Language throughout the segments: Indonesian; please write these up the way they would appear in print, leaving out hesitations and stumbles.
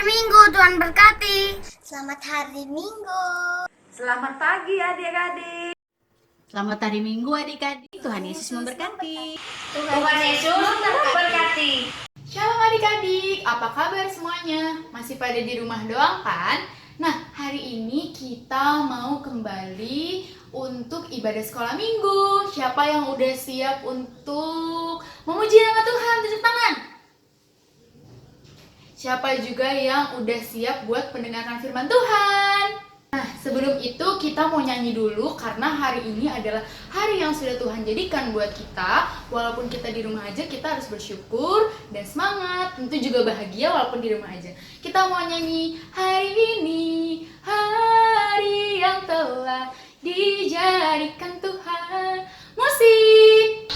Minggu, Tuhan berkati. Selamat hari Minggu. Selamat pagi adik-adik. Selamat hari Minggu adik-adik. Tuhan Yesus memberkati. Tuhan Yesus memberkati. Shalom adik-adik, apa kabar semuanya? Masih pada di rumah doang kan? Nah, hari ini kita mau kembali untuk ibadah sekolah minggu. Siapa yang udah siap untuk memuji nama Tuhan? Tunjuk tangan. Siapa juga yang udah siap buat mendengarkan firman Tuhan? Nah, sebelum itu kita mau nyanyi dulu karena hari ini adalah hari yang sudah Tuhan jadikan buat kita. Walaupun kita di rumah aja, kita harus bersyukur dan semangat. Tentu juga bahagia walaupun di rumah aja. Kita mau nyanyi hari ini, hari yang telah dijadikan Tuhan. Musik!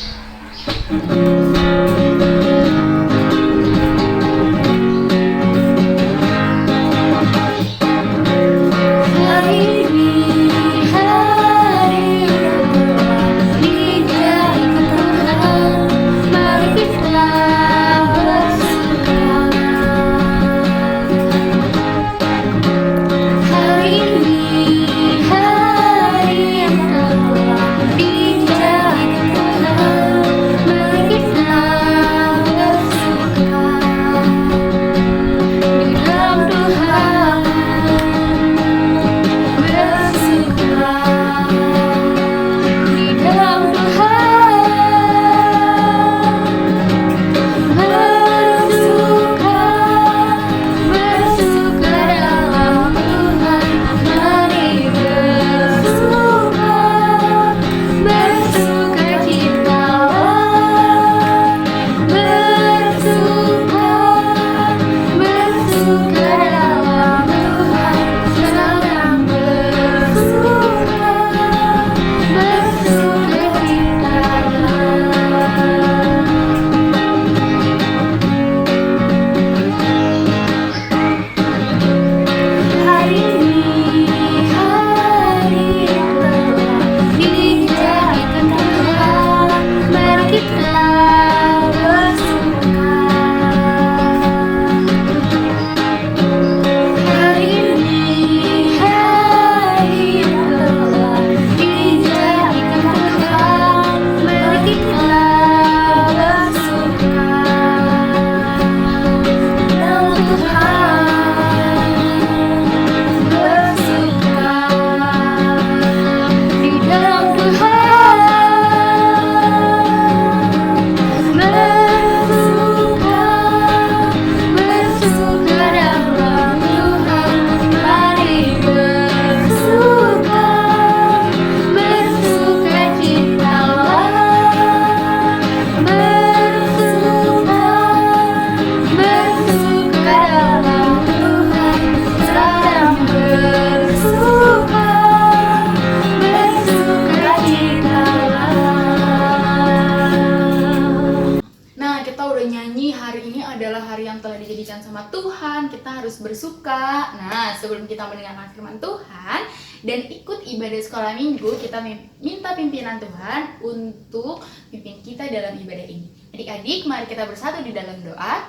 Sama Tuhan, kita harus bersuka. Nah, sebelum kita mendengarkan firman Tuhan dan ikut ibadah sekolah minggu, kita minta pimpinan Tuhan untuk pimpin kita dalam ibadah ini. Adik-adik, mari kita bersatu di dalam doa.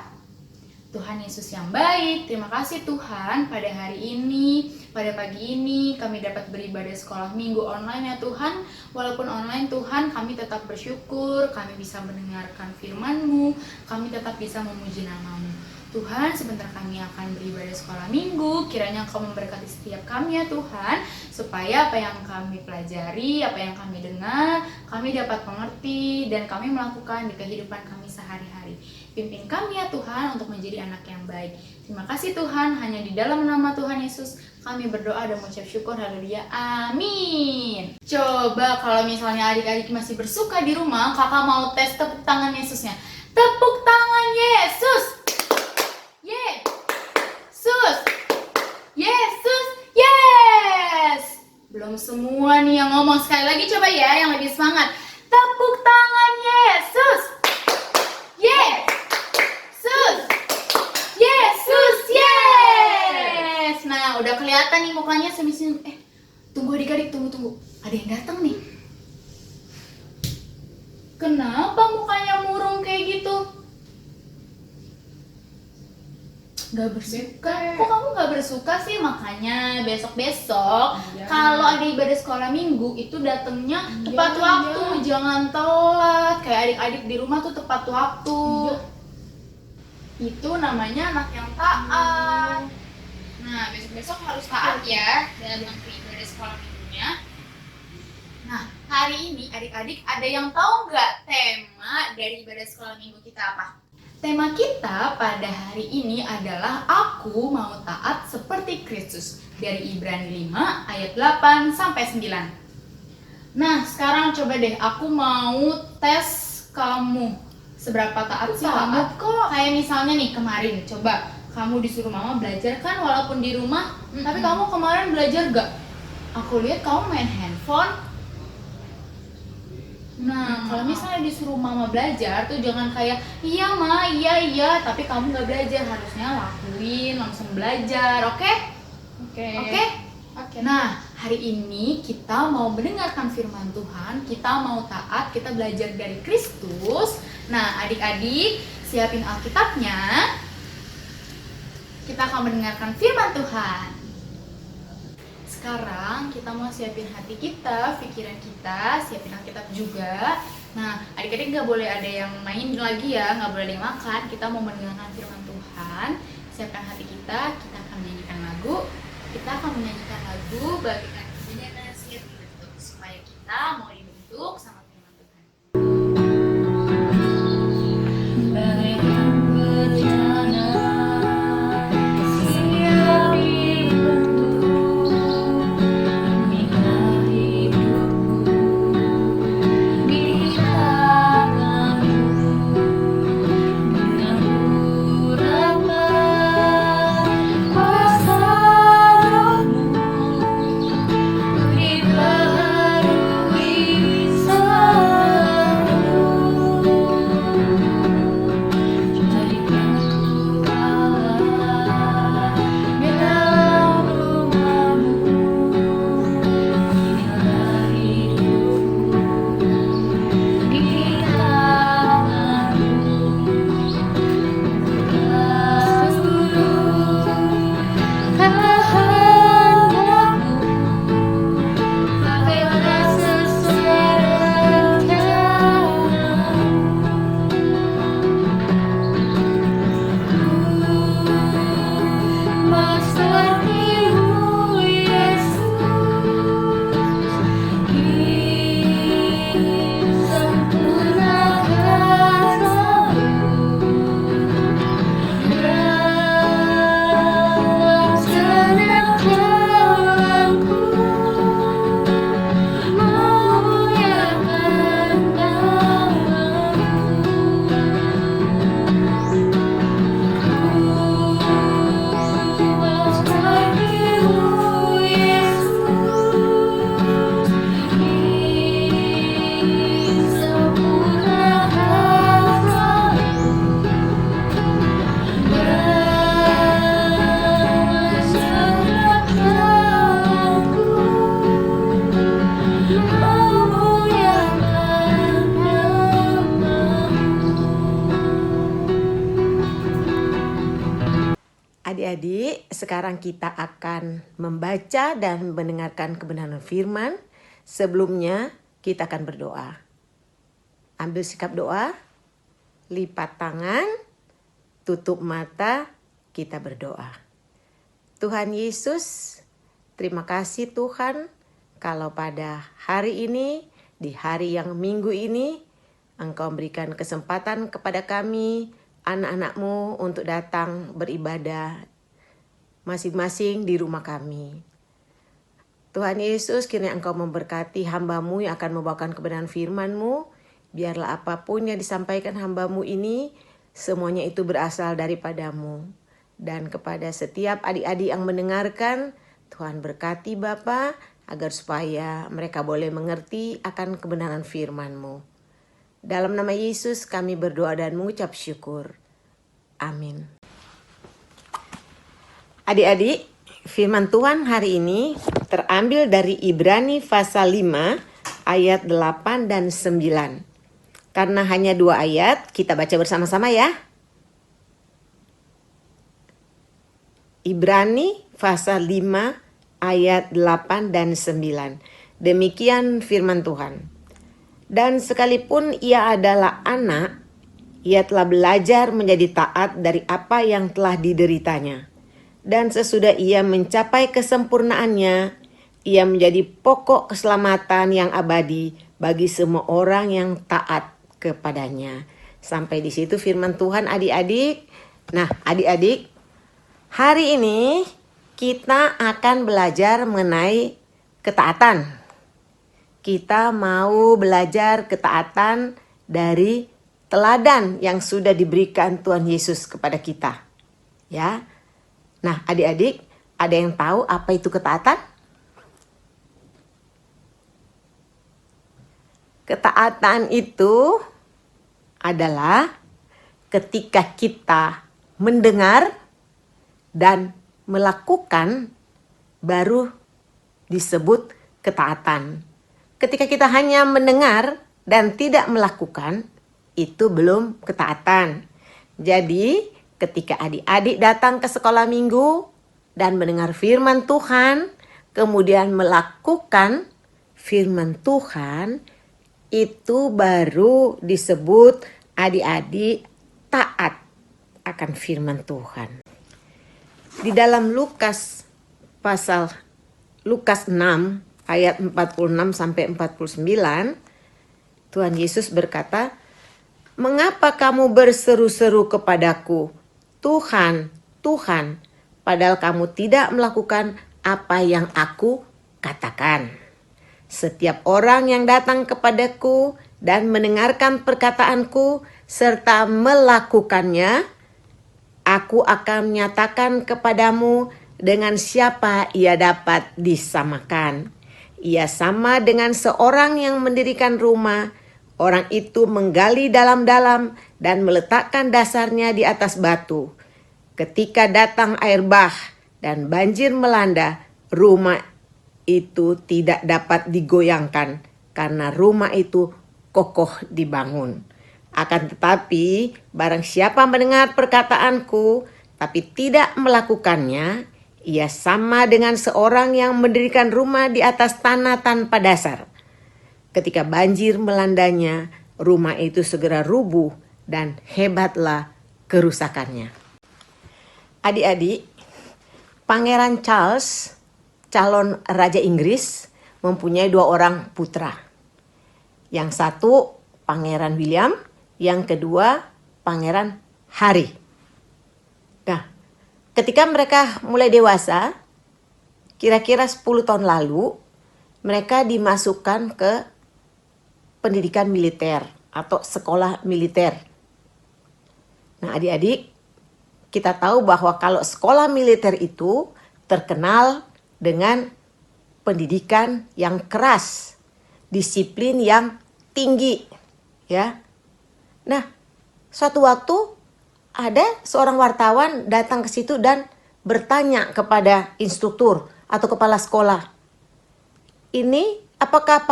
Tuhan Yesus yang baik, terima kasih Tuhan pada hari ini, pada pagi ini kami dapat beribadah sekolah minggu online ya Tuhan. Walaupun online Tuhan, kami tetap bersyukur, kami bisa mendengarkan firman-Mu, kami tetap bisa memuji nama-Mu. Tuhan, sebentar kami akan beribadah sekolah minggu, kiranya Engkau memberkati setiap kami ya Tuhan, supaya apa yang kami pelajari, apa yang kami dengar, kami dapat mengerti dan kami melakukan di kehidupan kami sehari-hari. Pimpin kami ya Tuhan untuk menjadi anak yang baik. Terima kasih Tuhan, hanya di dalam nama Tuhan Yesus kami berdoa dan mengucap syukur, haleluya, amin. Coba kalau misalnya adik-adik masih bersuka di rumah, kakak mau tes tepuk tangan Yesusnya. Tepuk tangan Yesus. Yesus, Yesus, yes. Belum semua nih yang ngomong, sekali lagi coba ya, yang lebih semangat. Tepuk tangan Yesus. Yesus, Yesus, yes. Nah, udah kelihatan nih mukanya semisal. Tunggu adik-adik, tunggu. Ada yang datang nih. Kenapa mukanya murung kayak gitu? Nggak bersuka? Kok kamu nggak bersuka sih? Makanya besok-besok kalau ada ibadah sekolah minggu itu datangnya tepat waktu, jangan telat. Kayak adik-adik di rumah tuh tepat waktu. Itu namanya anak yang taat. Nah, besok-besok harus taat ya datang ke ibadah sekolah minggunya. Nah, hari ini adik-adik ada yang tahu nggak tema dari ibadah sekolah minggu kita apa? Tema kita pada hari ini adalah Aku Mau Taat Seperti Kristus dari Ibrani 5 ayat 8 sampai 9. Nah, sekarang coba deh aku mau tes kamu. Seberapa taat sih kamu? Kok kayak misalnya nih kemarin, coba kamu disuruh mama belajar kan walaupun di rumah, tapi kamu kemarin belajar gak? Aku lihat kamu main handphone. Nah, kalau misalnya disuruh mama belajar tuh jangan kayak iya ma, iya, tapi kamu nggak belajar, harusnya lakuin, langsung belajar, oke? Oke. Nah, hari ini kita mau mendengarkan firman Tuhan, kita mau taat, kita belajar dari Kristus. Nah, adik-adik siapin Alkitabnya. Kita akan mendengarkan firman Tuhan. Sekarang kita mau siapin hati kita, pikiran kita, siapin Alkitab juga. Nah, adik-adik nggak boleh ada yang main lagi ya, nggak boleh ada yang makan. Kita mau mendengarkan firman Tuhan. Siapkan hati kita, kita akan menyanyikan lagu. Kita akan menyanyikan lagu bagikan kejadian nasihat dibentuk supaya kita mau dibentuk sama firman Tuhan. Adik-adik, sekarang kita akan membaca dan mendengarkan kebenaran firman. Sebelumnya, kita akan berdoa. Ambil sikap doa, lipat tangan, tutup mata, kita berdoa. Tuhan Yesus, terima kasih Tuhan, kalau pada hari ini, di hari yang minggu ini, Engkau berikan kesempatan kepada kami, anak-anak-Mu untuk datang beribadah masing-masing di rumah kami. Tuhan Yesus, kiranya Engkau memberkati hamba-Mu yang akan membawakan kebenaran firman-Mu. Biarlah apapun yang disampaikan hamba-Mu ini, semuanya itu berasal daripada-Mu. Dan kepada setiap adik-adik yang mendengarkan, Tuhan berkati Bapa, agar supaya mereka boleh mengerti akan kebenaran firman-Mu. Dalam nama Yesus kami berdoa dan mengucap syukur. Amin. Adik-adik, firman Tuhan hari ini terambil dari Ibrani pasal 5 ayat 8 dan 9. Karena hanya 2 ayat, kita baca bersama-sama ya. Ibrani pasal 5 ayat 8 dan 9. Demikian firman Tuhan. Dan sekalipun ia adalah anak, ia telah belajar menjadi taat dari apa yang telah dideritanya. Dan sesudah ia mencapai kesempurnaannya, ia menjadi pokok keselamatan yang abadi bagi semua orang yang taat kepadanya. Sampai di situ firman Tuhan adik-adik. Nah adik-adik, hari ini kita akan belajar mengenai ketaatan. Kita mau belajar ketaatan dari teladan yang sudah diberikan Tuhan Yesus kepada kita. Ya. Nah, adik-adik, ada yang tahu apa itu ketaatan? Ketaatan itu adalah ketika kita mendengar dan melakukan baru disebut ketaatan. Ketika kita hanya mendengar dan tidak melakukan, itu belum ketaatan. Jadi, ketika adik-adik datang ke sekolah minggu dan mendengar firman Tuhan, kemudian melakukan firman Tuhan, itu baru disebut adik-adik taat akan firman Tuhan. Di dalam Lukas 6 ayat 46 sampai 49, Tuhan Yesus berkata, "Mengapa kamu berseru-seru kepadaku, Tuhan, Tuhan, padahal kamu tidak melakukan apa yang aku katakan? Setiap orang yang datang kepadaku dan mendengarkan perkataanku serta melakukannya, aku akan menyatakan kepadamu dengan siapa ia dapat disamakan. Ia sama dengan seorang yang mendirikan rumah. Orang itu menggali dalam-dalam dan meletakkan dasarnya di atas batu. Ketika datang air bah dan banjir melanda, rumah itu tidak dapat digoyangkan karena rumah itu kokoh dibangun. Akan tetapi, barang siapa mendengar perkataanku tapi tidak melakukannya, ia sama dengan seorang yang mendirikan rumah di atas tanah tanpa dasar. Ketika banjir melandanya, rumah itu segera rubuh dan hebatlah kerusakannya." Adik-adik, Pangeran Charles, calon Raja Inggris, mempunyai 2 orang putra. Yang satu Pangeran William, yang kedua Pangeran Harry. Nah, ketika mereka mulai dewasa, kira-kira 10 tahun lalu, mereka dimasukkan ke pendidikan militer atau sekolah militer. Nah, adik-adik, kita tahu bahwa kalau sekolah militer itu terkenal dengan pendidikan yang keras, disiplin yang tinggi, ya. Nah, suatu waktu ada seorang wartawan datang ke situ dan bertanya kepada instruktur atau kepala sekolah, "Ini apakah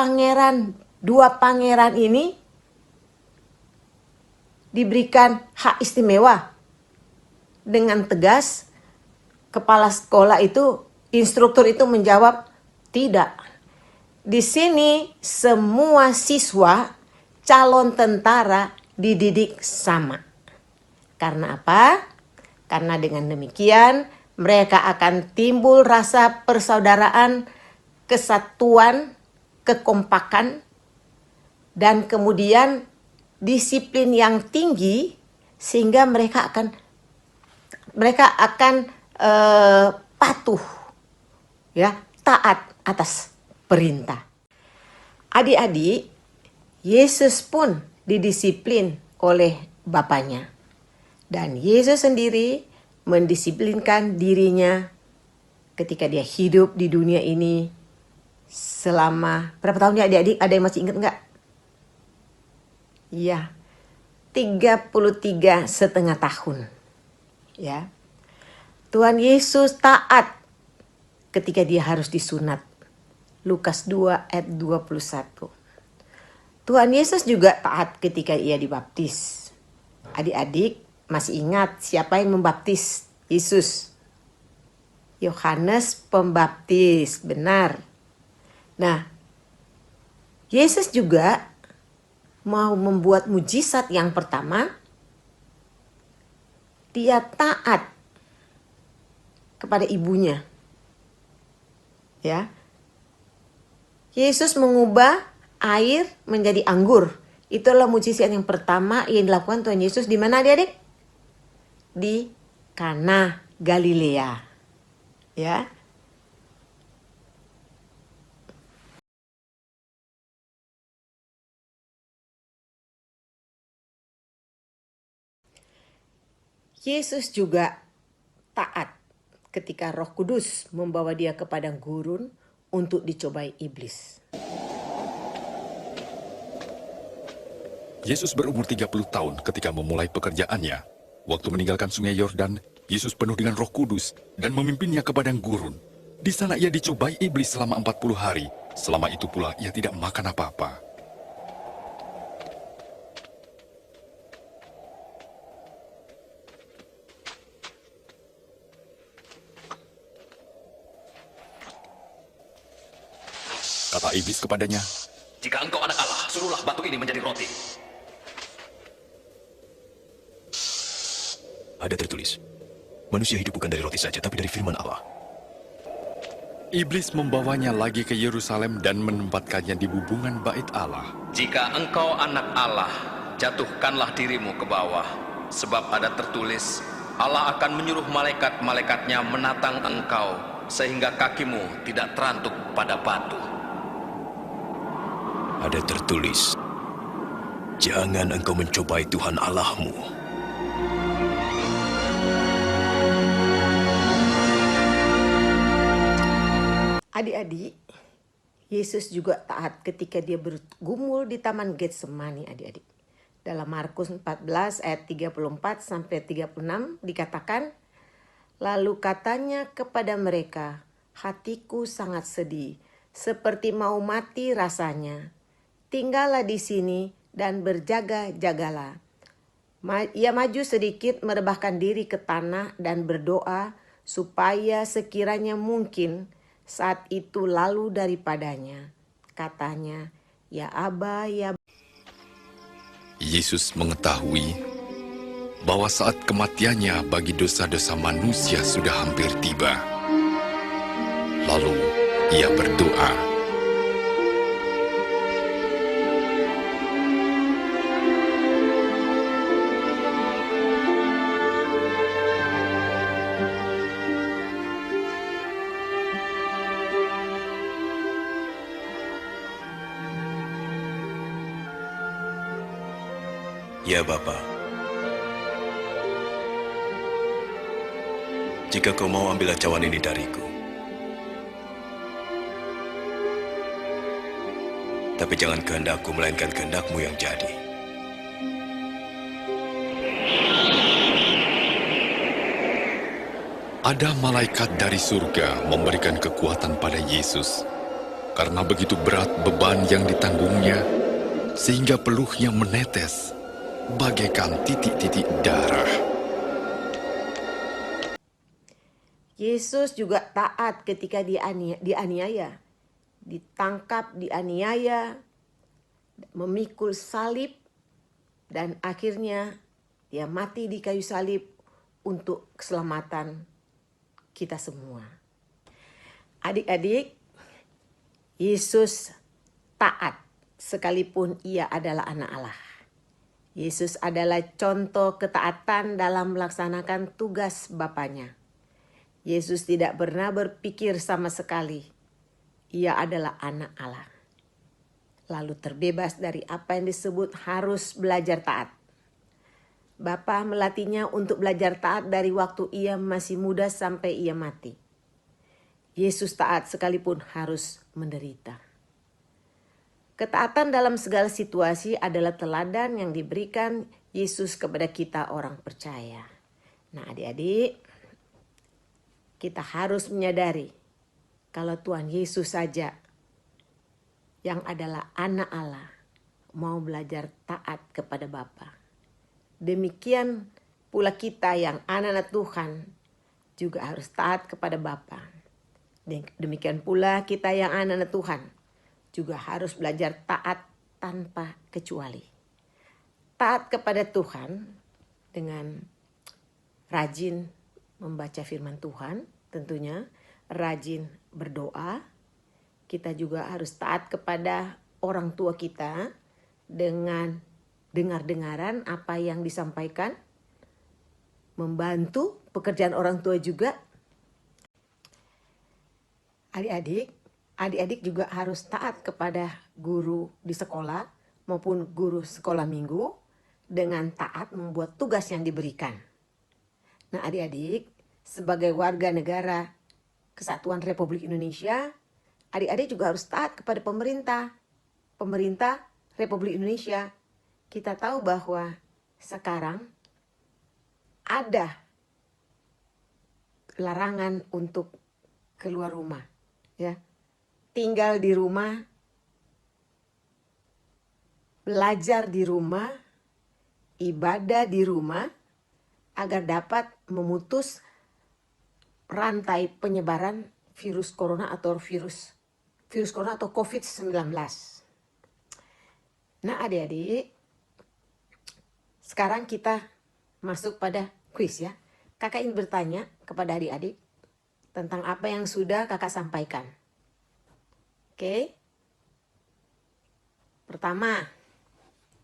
dua pangeran ini diberikan hak istimewa?" Dengan tegas, kepala sekolah itu, instruktur itu menjawab, "Tidak. Di sini semua siswa calon tentara dididik sama." Karena apa? Karena dengan demikian mereka akan timbul rasa persaudaraan, kesatuan, kekompakan, dan kemudian disiplin yang tinggi sehingga mereka akan patuh, ya, taat atas perintah. Adik-adik, Yesus pun didisiplin oleh Bapaknya. Dan Yesus sendiri mendisiplinkan dirinya ketika dia hidup di dunia ini selama berapa tahun ya adik-adik? Ada yang masih ingat enggak? Iya, 33,5 tahun. Ya, Tuhan Yesus taat ketika dia harus disunat. Lukas 2 ayat 21. Tuhan Yesus juga taat ketika ia dibaptis. Adik-adik masih ingat siapa yang membaptis Yesus? Yohanes Pembaptis, benar. Nah, Yesus juga mau membuat mujizat yang pertama. Dia taat kepada ibunya. Ya. Yesus mengubah air menjadi anggur. Itulah mujizat yang pertama yang dilakukan Tuhan Yesus di mana adik-adik? Di Kana Galilea. Ya. Yesus juga taat ketika Roh Kudus membawa dia ke padang gurun untuk dicobai iblis. Yesus berumur 30 tahun ketika memulai pekerjaannya. Waktu meninggalkan sungai Yordan, Yesus penuh dengan Roh Kudus dan memimpinnya ke padang gurun. Di sana ia dicobai iblis selama 40 hari. Selama itu pula ia tidak makan apa-apa. Kata iblis kepadanya, "Jika engkau anak Allah, suruhlah batu ini menjadi roti." Ada tertulis, manusia hidup bukan dari roti saja, tapi dari firman Allah. iblis membawanya lagi ke Yerusalem dan menempatkannya di bubungan bait Allah. "Jika engkau anak Allah, jatuhkanlah dirimu ke bawah. Sebab ada tertulis, Allah akan menyuruh malaikat-malaikatnya menatang engkau, sehingga kakimu tidak terantuk pada batu." Ada tertulis, "Jangan engkau mencobai Tuhan Allahmu." Adik-adik, Yesus juga taat ketika dia bergumul di Taman Getsemani, adik-adik. Dalam Markus 14 ayat 34 sampai 36 dikatakan, lalu katanya kepada mereka, "Hatiku sangat sedih, seperti mau mati rasanya. Tinggallah di sini dan berjaga-jagalah." Ia maju sedikit merebahkan diri ke tanah dan berdoa supaya sekiranya mungkin saat itu lalu daripadanya. Katanya, "Ya Aba, ya..." Yesus mengetahui bahwa saat kematiannya bagi dosa-dosa manusia sudah hampir tiba. Lalu ia berdoa, "Ya Bapa, jika kau mau ambil cawan ini dariku, tapi jangan kehendakku melainkan kehendakmu yang jadi." ada malaikat dari surga memberikan kekuatan pada Yesus. Karena begitu berat beban yang ditanggungnya, sehingga peluhnya menetes bagaikan titik-titik darah. Yesus juga taat ketika dianiaya, ditangkap, dianiaya, memikul salib, dan akhirnya dia mati di kayu salib untuk keselamatan kita semua. Adik-adik, Yesus taat sekalipun ia adalah anak Allah. Yesus adalah contoh ketaatan dalam melaksanakan tugas Bapanya. Yesus tidak pernah berpikir sama sekali, ia adalah anak Allah. Lalu terbebas dari apa yang disebut harus belajar taat. Bapa melatihnya untuk belajar taat dari waktu ia masih muda sampai ia mati. Yesus taat sekalipun harus menderita. Ketaatan dalam segala situasi adalah teladan yang diberikan Yesus kepada kita orang percaya. Nah, adik-adik, kita harus menyadari kalau Tuhan Yesus saja yang adalah anak Allah mau belajar taat kepada Bapa. Demikian pula kita yang anak-anak Tuhan juga harus taat kepada Bapa. Demikian pula kita yang anak-anak Tuhan juga harus belajar taat tanpa kecuali. Taat kepada Tuhan dengan rajin membaca firman Tuhan, tentunya rajin berdoa. Kita juga harus taat kepada orang tua kita dengan dengar-dengaran apa yang disampaikan, membantu pekerjaan orang tua juga. Adik-adik juga harus taat kepada guru di sekolah maupun guru sekolah minggu dengan taat membuat tugas yang diberikan. Nah, adik-adik sebagai warga negara Kesatuan Republik Indonesia, adik-adik juga harus taat kepada pemerintah Republik Indonesia. Kita tahu bahwa sekarang ada larangan untuk keluar rumah, ya. Tinggal di rumah, belajar di rumah, ibadah di rumah, agar dapat memutus rantai penyebaran virus corona atau virus corona atau COVID-19. Nah, adik-adik, sekarang kita masuk pada kuis, ya. Kakak ingin bertanya kepada adik-adik tentang apa yang sudah kakak sampaikan. Oke. Pertama,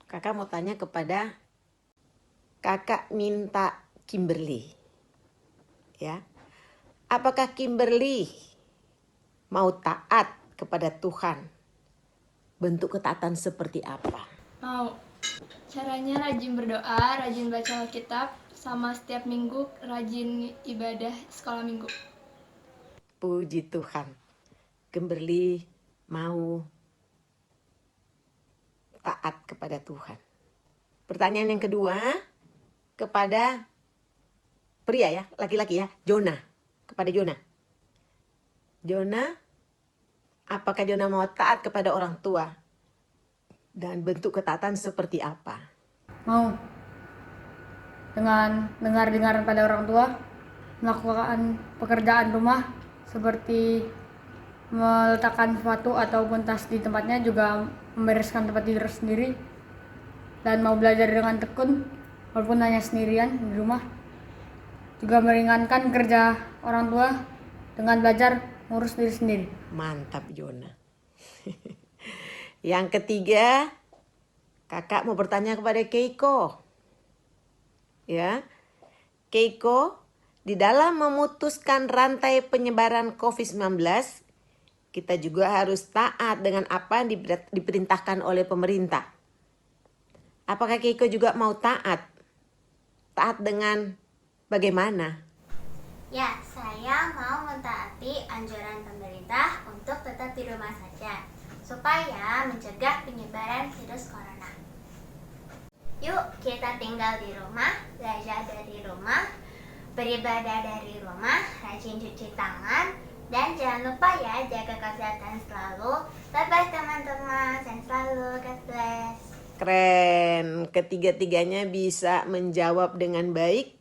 kakak mau tanya kepada kakak minta Kimberly. Ya. Apakah Kimberly mau taat kepada Tuhan? Bentuk ketaatan seperti apa? Mau. Caranya rajin berdoa, rajin baca Alkitab, sama setiap minggu rajin ibadah sekolah minggu. Puji Tuhan. Kimberly mau taat kepada Tuhan. Pertanyaan yang kedua kepada pria, ya, laki-laki, ya, Jonah. Kepada Jonah. Jonah, apakah Jonah mau taat kepada orang tua? Dan bentuk ketaatan seperti apa? Mau. Dengan dengar-dengar pada orang tua, melakukan pekerjaan rumah seperti meletakkan sepatu ataupun tas di tempatnya, juga membereskan tempat tidur sendiri, dan mau belajar dengan tekun walaupun hanya sendirian di rumah. Juga meringankan kerja orang tua dengan belajar ngurus diri sendiri. Mantap, Jonah. Yang ketiga, kakak mau bertanya kepada Keiko. Ya, Keiko, di dalam memutuskan rantai penyebaran COVID-19, kita juga harus taat dengan apa yang diperintahkan oleh pemerintah. Apakah Keiko juga mau taat? Taat dengan bagaimana? Ya, saya mau mentaati anjuran pemerintah untuk tetap di rumah saja, supaya mencegah penyebaran virus corona. Yuk, kita tinggal di rumah, belajar dari rumah, beribadah dari rumah, rajin cuci tangan, dan jangan lupa ya, jaga kesehatan selalu. Bye-bye teman-teman, sehat selalu, God bless. Keren, ketiga-tiganya bisa menjawab dengan baik,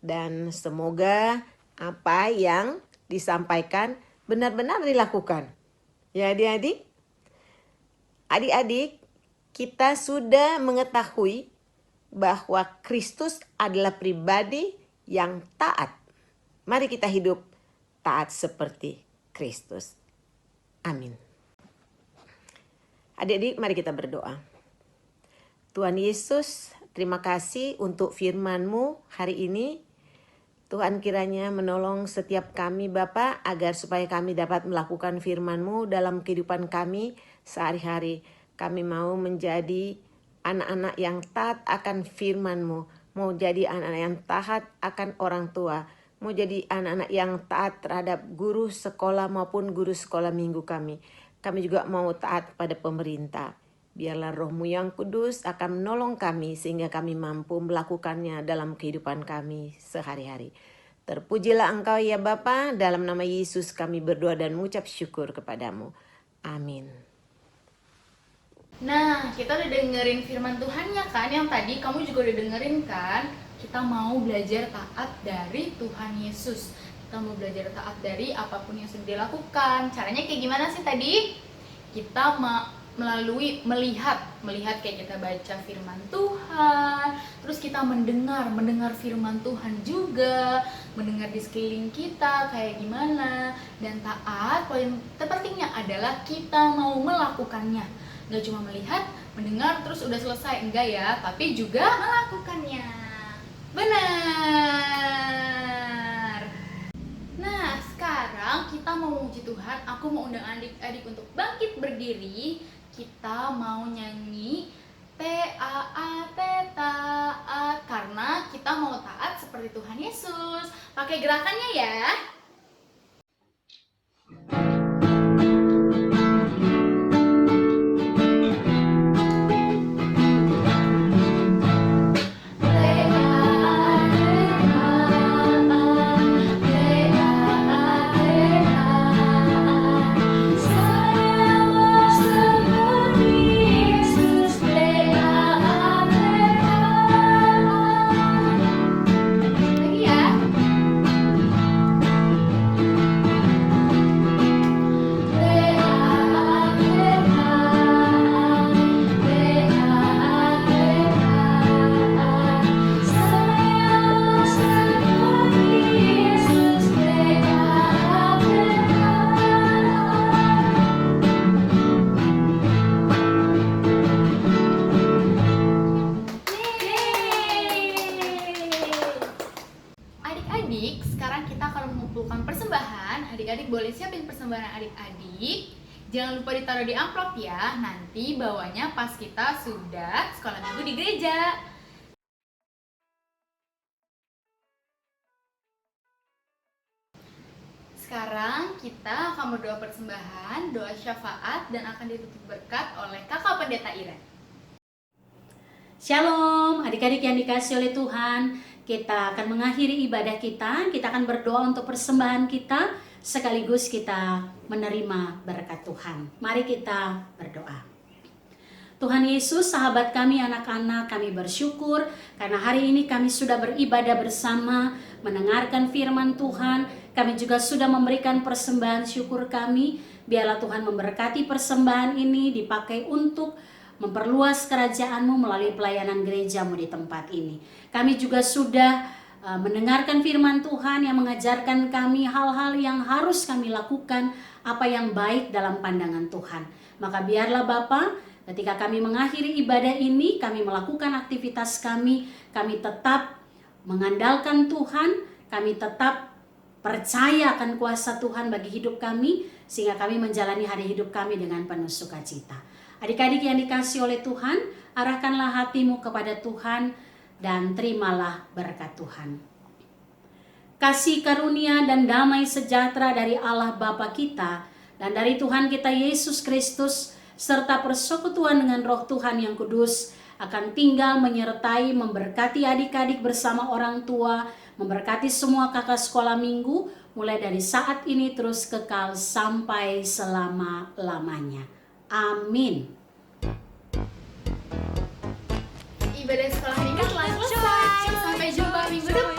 dan semoga apa yang disampaikan benar-benar dilakukan. Ya, adik-adik? Adik-adik, kita sudah mengetahui bahwa Kristus adalah pribadi yang taat. Mari kita hidup taat seperti Kristus. Amin. Adik-adik, mari kita berdoa. Tuhan Yesus, terima kasih untuk firman-Mu hari ini. Tuhan kiranya menolong setiap kami Bapa, agar supaya kami dapat melakukan firman-Mu dalam kehidupan kami sehari-hari. Kami mau menjadi anak-anak yang taat akan firman-Mu. Mau jadi anak-anak yang taat akan orang tua. Mau jadi anak-anak yang taat terhadap guru sekolah maupun guru sekolah minggu kami. Kami juga mau taat pada pemerintah. Biarlah Roh-Mu yang kudus akan menolong kami sehingga kami mampu melakukannya dalam kehidupan kami sehari-hari. Terpujilah Engkau ya Bapa, dalam nama Yesus kami berdoa dan mengucap syukur kepadamu. Amin. Nah, kita udah dengerin firman Tuhan ya kan, yang tadi kamu juga udah dengerin kan? kita mau belajar taat dari Tuhan Yesus. Kita mau belajar taat dari apapun yang sudah dilakukan. Caranya kayak gimana sih tadi? Kita melalui melihat kayak kita baca firman Tuhan, terus kita mendengar firman Tuhan juga, mendengar di sekeliling kita kayak gimana. Dan taat poin terpentingnya adalah kita mau melakukannya. Nggak cuma melihat, mendengar terus udah selesai, enggak ya, tapi juga melakukannya. Benar. Nah, sekarang kita mau memuji Tuhan. Aku mau undang adik-adik untuk bangkit berdiri. Kita mau nyanyi T-A-A-T taat, karena kita mau taat seperti Tuhan Yesus. Pakai gerakannya ya. Adik-adik, sekarang kita akan mengumpulkan persembahan. Adik-adik boleh siapin persembahan adik-adik. Jangan lupa ditaruh di amplop ya. Nanti bawanya pas kita sudah sekolah minggu di gereja. Sekarang kita akan berdoa persembahan, doa syafaat, dan akan ditutup berkat oleh Kakak Pendeta Iren. Shalom, adik-adik yang dikasih oleh Tuhan. Kita akan mengakhiri ibadah kita akan berdoa untuk persembahan kita, sekaligus kita menerima berkat Tuhan. Mari kita berdoa. Tuhan Yesus, sahabat kami, anak-anak, kami bersyukur karena hari ini kami sudah beribadah bersama, mendengarkan firman Tuhan. Kami juga sudah memberikan persembahan syukur kami. Biarlah Tuhan memberkati persembahan ini, dipakai untuk memperluas kerajaan-Mu melalui pelayanan gereja-Mu di tempat ini. Kami juga sudah mendengarkan firman Tuhan yang mengajarkan kami hal-hal yang harus kami lakukan, apa yang baik dalam pandangan Tuhan. Maka biarlah Bapa, ketika kami mengakhiri ibadah ini, kami melakukan aktivitas kami tetap mengandalkan Tuhan, kami tetap percaya akan kuasa Tuhan bagi hidup kami, sehingga kami menjalani hari hidup kami dengan penuh sukacita. Adik-adik yang dikasih oleh Tuhan, arahkanlah hatimu kepada Tuhan dan terimalah berkat Tuhan. Kasih karunia dan damai sejahtera dari Allah Bapa kita dan dari Tuhan kita Yesus Kristus serta persekutuan dengan Roh Tuhan yang kudus akan tinggal menyertai, memberkati adik-adik bersama orang tua, memberkati semua kakak sekolah minggu mulai dari saat ini terus kekal sampai selama-lamanya. Amin. Ibadah sekolah minggu telah selesai. Sampai jumpa minggu depan.